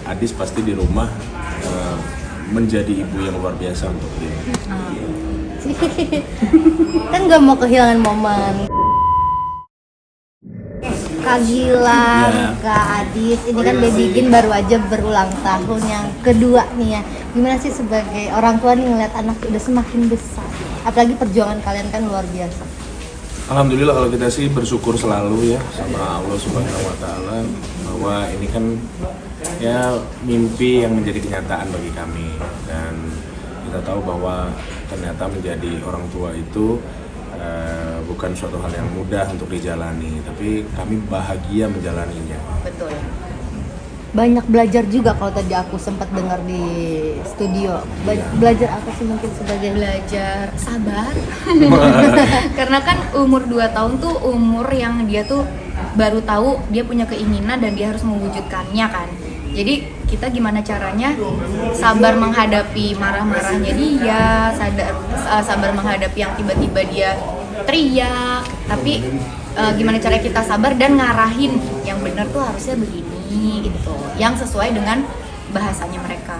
Adis pasti di rumah menjadi ibu yang luar biasa untuk dia. Kan gak mau kehilangan momen. Kak Gilang, Kak Adis, ini kan Baby Gin baru aja berulang tahun yang kedua nih ya. Gimana sih sebagai orang tua nih ngeliat anak udah semakin besar? Apalagi perjuangan kalian kan luar biasa. Alhamdulillah kalau kita sih bersyukur selalu ya sama Allah Subhanahu wa taala bahwa ini kan ya mimpi yang menjadi kenyataan bagi kami, dan kita tahu bahwa ternyata menjadi orang tua itu bukan suatu hal yang mudah untuk dijalani, tapi kami bahagia menjalaninya. Betul. Banyak belajar juga kalau tadi aku sempat dengar di studio. Belajar apa sih mungkin sebagai belajar sabar. Karena kan umur 2 tahun tuh umur yang dia tuh baru tahu dia punya keinginan dan dia harus mewujudkannya kan. Jadi kita gimana caranya sabar menghadapi marah-marahnya dia, sabar menghadapi yang tiba-tiba dia teriak, tapi gimana cara kita sabar dan ngarahin yang benar tuh harusnya begini gitu, yang sesuai dengan bahasanya mereka.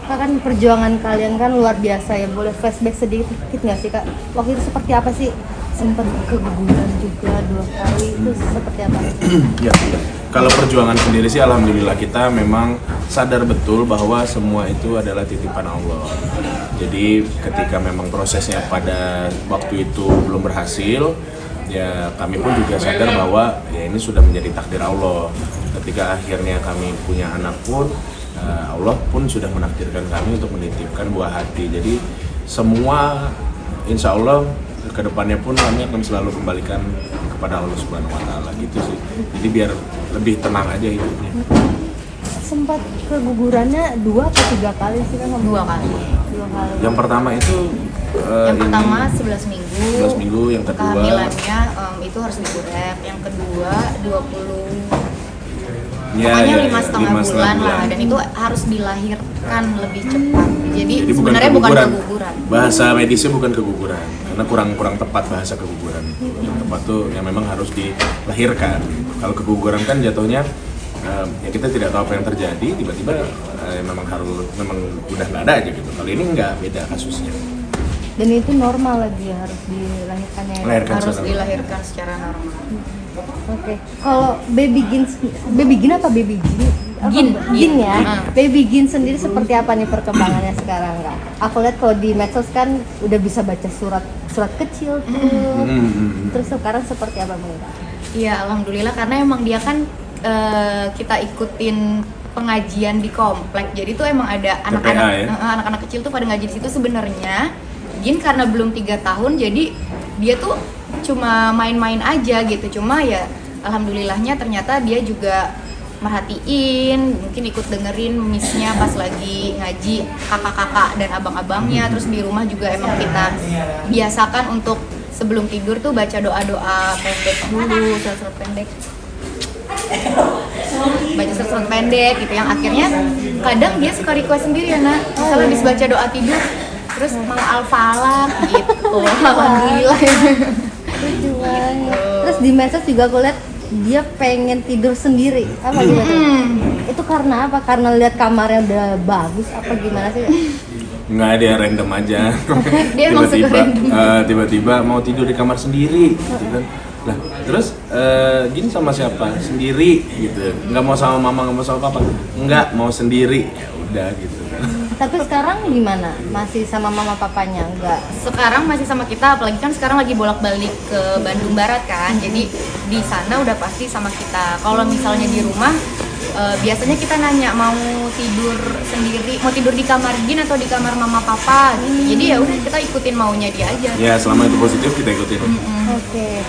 Kan perjuangan kalian kan luar biasa ya. Boleh flashback sedikit nggak sih Kak? Waktu itu seperti apa sih? Sempat keguguran juga 2 kali, itu seperti apa? Ya, kalau perjuangan sendiri sih alhamdulillah kita memang sadar betul bahwa semua itu adalah titipan Allah. Jadi ketika memang prosesnya pada waktu itu belum berhasil, ya kami pun juga sadar bahwa ya ini sudah menjadi takdir Allah. Ketika akhirnya kami punya anak pun, Allah pun sudah menakdirkan kami untuk menitipkan buah hati. Jadi semua insya Allah kedepannya pun kami akan selalu kembalikan kepada Allah Subhanahu wa taala gitu sih. Jadi biar lebih tenang aja hidupnya. Sempat kegugurannya 2 atau 3 kali sih kan? 2 kali. Yang pertama itu yang pertama 11 minggu. 11 minggu, yang kedua kehamilannya itu harus digorek. Yang kedua 20 ya, pokoknya ya, 5,5 bulan lah, dan itu harus dilahirkan lebih cepat. Jadi sebenarnya bukan keguguran. Bahasa medisnya bukan keguguran, karena kurang tepat bahasa keguguran itu. Yang tepat tuh yang memang harus dilahirkan. Kalau keguguran kan jatuhnya ya kita tidak tahu apa yang terjadi, tiba-tiba memang udah nggak ada aja gitu. Kalau ini nggak, beda kasusnya. Dan itu normal lagi harus dilahirkannya. Harus dilahirkan secara normal. Oke. Kalau baby gin apa baby gin? Gin ya. Baby gin sendiri seperti apa nih perkembangannya sekarang Kak? Aku lihat kalau di medsos kan udah bisa baca surat kecil tuh. Terus sekarang seperti apa Bang? Iya, alhamdulillah karena emang dia kan kita ikutin pengajian di komplek. Jadi tuh emang ada anak-anak kecil tuh pada ngaji di situ. Sebenarnya Gin karena belum 3 tahun, jadi dia tuh cuma main-main aja gitu. Cuma ya alhamdulillahnya ternyata dia juga merhatiin, mungkin ikut dengerin miss-nya pas lagi ngaji, kakak-kakak dan abang-abangnya. Terus di rumah juga emang kita biasakan untuk sebelum tidur tuh baca doa-doa pendek dulu, surat-surat pendek. Baca surat pendek gitu, yang akhirnya kadang dia suka request sendiri ya nak, misalnya habis baca doa tidur terus mau al-falaq gitu. Alhamdulillah. Lucu banget. Terus di medsos juga aku lihat dia pengen tidur sendiri. Apa gimana? Itu karena apa? Karena lihat kamarnya udah bagus apa gimana sih? Nggak, dia random aja. Dia emang suka random. Tiba-tiba mau tidur di kamar sendiri gitu kan. Lah, terus Gin sama siapa? Sendiri gitu. Nggak mau sama mama, nggak mau sama papa. Nggak, mau sendiri. Ya udah gitu kan. Tapi sekarang gimana? Masih sama mama papanya? Enggak. Sekarang masih sama kita, apalagi kan sekarang lagi bolak-balik ke Bandung Barat kan. Jadi di sana udah pasti sama kita. Kalau misalnya di rumah biasanya kita nanya mau tidur sendiri, mau tidur di kamar Gin atau di kamar mama papa gitu. Jadi ya udah kita ikutin maunya dia aja. Ya selama itu positif kita ikutin. Oke.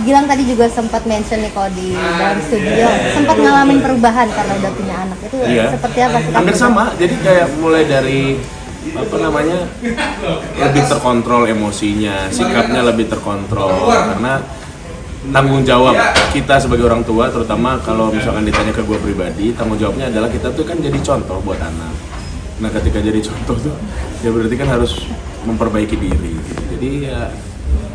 Gilang tadi juga sempat mention nih kalau di dalam studio sempat ngalamin perubahan karena udah punya anak. Itu seperti apa sih? Hampir sama. Jadi kayak mulai dari lebih terkontrol emosinya, sikapnya lebih terkontrol karena tanggung jawab kita sebagai orang tua, terutama kalau misalkan ditanya ke gue pribadi, tanggung jawabnya adalah kita tuh kan jadi contoh buat anak. Nah ketika jadi contoh tuh ya berarti kan harus memperbaiki diri gitu. Jadi ya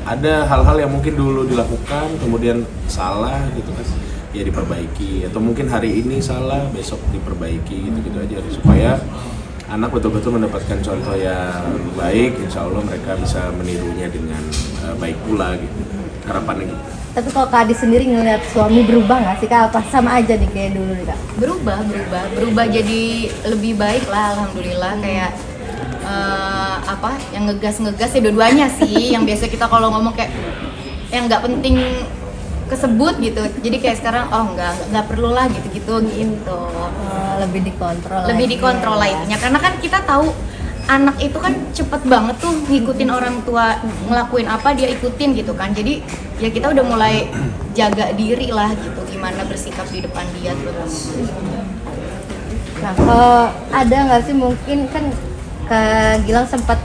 ada hal-hal yang mungkin dulu dilakukan kemudian salah gitu kan, ya diperbaiki, atau mungkin hari ini salah besok diperbaiki gitu aja, supaya anak betul-betul mendapatkan contoh yang baik. Insya Allah mereka bisa menirunya dengan baik pula gitu, harapannya gitu. Tapi kalau Kak Adi sendiri ngeliat suami berubah nggak sih Kak? Apa sama aja nih kayak dulu nih Kak? Berubah jadi lebih baik lah, alhamdulillah. Kayak apa yang ngegas ya dua-duanya sih. Yang biasa kita kalau ngomong kayak yang nggak penting kesebut gitu, jadi kayak sekarang nggak perlu lah gitu. Lebih dikontrol Lah itunya, karena kan kita tahu anak itu kan cepet banget tuh ngikutin orang tua ngelakuin apa dia ikutin gitu kan. Jadi ya kita udah mulai jaga diri lah gitu, gimana bersikap di depan dia terutama. Nah, ada nggak sih mungkin kan Kak Gilang sempat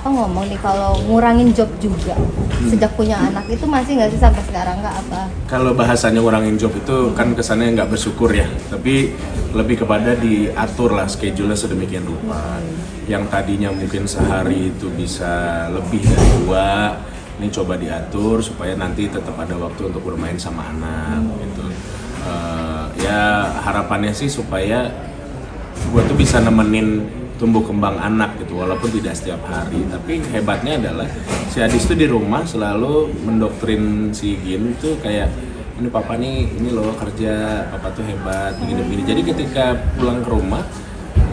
ngomong nih kalau ngurangin job juga sejak punya anak, itu masih nggak sih sampai sekarang Kak? Apa? Kalau bahasanya ngurangin job itu kan kesannya nggak bersyukur ya, tapi lebih kepada diatur lah schedule-nya sedemikian rupa. Yang tadinya mungkin sehari itu bisa lebih dari 2, ini coba diatur supaya nanti tetap ada waktu untuk bermain sama anak gitu. Ya harapannya sih supaya gue tuh bisa nemenin tumbuh kembang anak gitu, walaupun tidak setiap hari. Tapi hebatnya adalah si Adis tuh di rumah selalu mendoktrin si Gin tuh kayak, ini papa nih, ini loh kerja, papa tuh hebat, begini-begini. Jadi ketika pulang ke rumah,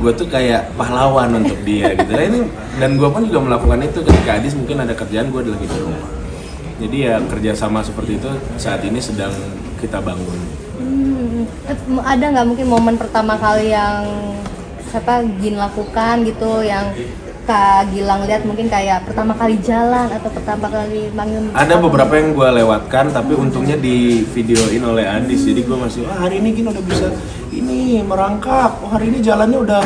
gue tuh kayak pahlawan untuk dia gitu. Nah, ini, dan gue pun juga melakukan itu ketika Adis mungkin ada kerjaan, gue lagi di rumah. Jadi ya kerjasama seperti itu saat ini sedang kita bangun. Ada nggak mungkin momen pertama kali yang Gin lakukan gitu, yang Kak Gilang lihat mungkin kayak pertama kali jalan atau pertama kali manggil? Ada beberapa yang gue lewatkan, tapi untungnya di videoin oleh Adis, jadi gue masih, hari ini Gin udah bisa ini merangkak, hari ini jalannya udah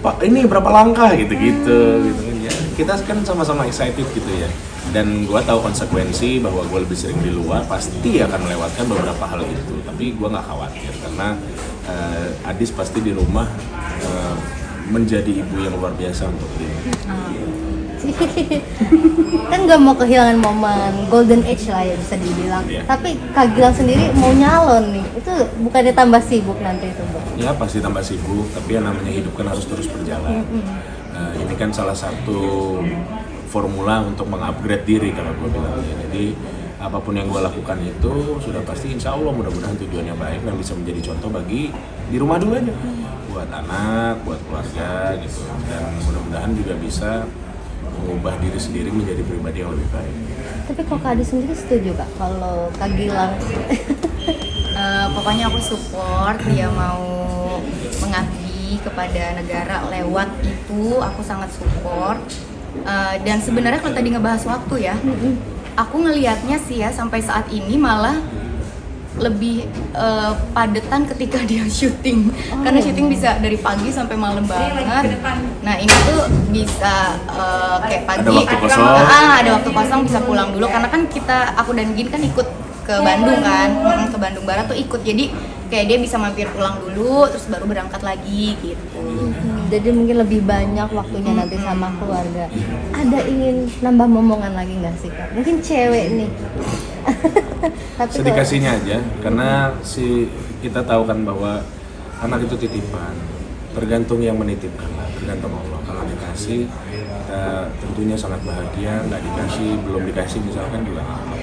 Pak ini berapa langkah gitu ya. Kita kan sama-sama excited gitu ya, dan gue tahu konsekuensi bahwa gue lebih sering di luar pasti akan melewatkan beberapa hal itu, tapi gue nggak khawatir karena Adis pasti di rumah menjadi ibu yang luar biasa untuk dia. Kan nggak mau kehilangan momen golden age lah ya bisa dibilang. Yeah. Tapi Kak Gilang sendiri mau nyalon nih, itu bukannya tambah sibuk nanti itu Bu? Ya pasti tambah sibuk, tapi yang namanya hidup kan harus terus berjalan. Ini kan salah satu formula untuk mengupgrade diri kalau gue bilang ya. Jadi apapun yang gue lakukan itu sudah pasti insya Allah mudah-mudahan tujuannya baik dan bisa menjadi contoh bagi di rumah dulu aja, buat anak, buat keluarga gitu, dan mudah-mudahan juga bisa mengubah diri sendiri menjadi pribadi yang lebih baik. Tapi kok Kak Adi sendiri setuju Kak kalau Kak Gilang? Pokoknya aku support dia mau mengabdi kepada negara lewat itu, aku sangat support. Dan sebenarnya kalau tadi ngebahas waktu ya, aku ngelihatnya sih ya sampai saat ini malah lebih padetan ketika dia syuting. Karena syuting bisa dari pagi sampai malam banget. Nah ini tuh bisa kayak pagi ada waktu kosong. Ada waktu kosong bisa pulang dulu, karena kan aku dan Gin kan ikut ke Bandung kan, ke Bandung Barat tuh ikut, jadi kayak dia bisa mampir pulang dulu terus baru berangkat lagi gitu. Jadi mungkin lebih banyak waktunya nanti sama keluarga. Ada ingin nambah momongan lagi nggak sih Kak? Mungkin cewek nih. Tapi sedikasinya aja, karena kita tahu kan bahwa anak itu titipan, tergantung yang menitipkan lah, tergantung Allah. Kalau dikasih tentunya sangat bahagia, nggak dikasih, belum dikasih misalkan juga nggak apa-apa.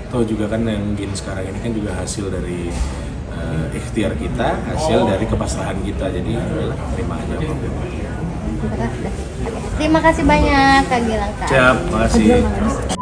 Toh juga kan yang Gin sekarang ini kan juga hasil dari ikhtiar kita, hasil dari kepasrahan kita, jadi terima aja. Terima kasih banyak Kak Gilang Kak. Siap, makasih.